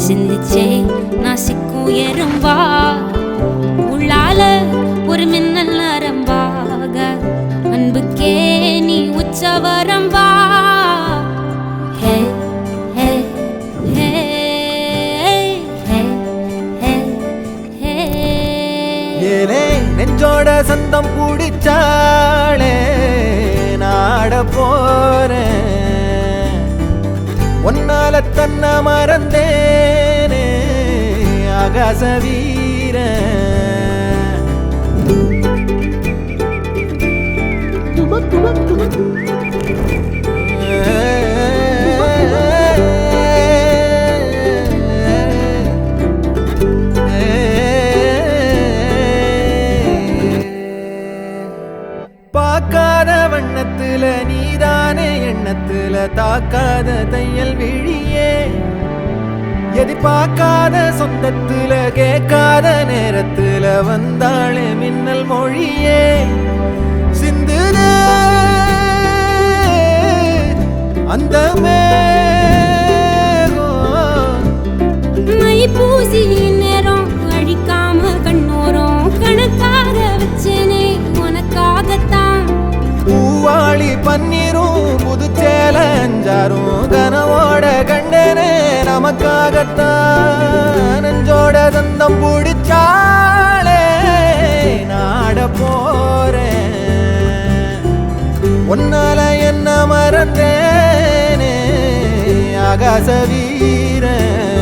சிந்திச்சே நாசிக்கும் எறும்பா உள்ளால ஒரு மின்னல் நரம்பாக அன்புக்கே நீ உச்சவரம்பா ஹே ஹே ஹே ஹே ஹே ஹே ஏலே நெஞ்சோட சந்தம் பிடிச்சாளே நாட போறேன் ஒன்னால தன்னை மறந்தேனே ஆகாச வீரன் பார்க்காத வண்ணத்துல நீதானே எண்ணத்துல தாக்காத தையல் விழியே எதிர்பார்க்காத சொந்தத்துல கேட்காத நேரத்துல வந்தாளே மின்னல் மொழியே சிந்துத அந்த மை பூசி நேரம் அழிக்காம கண்ணோரம் கணக்காக வச்சேனே உனக்காகத்தான் பூவாளி பன்னீரும் புதுச்சேல அஞ்சாரும் கனவோட கண்டனே நமக்காகத்தான் நெஞ்சோட தந்தம் பிடிச்சாளே நாட போறேன் ஒன்னால என்ன மறந்தேனே ஆகாச வீரன்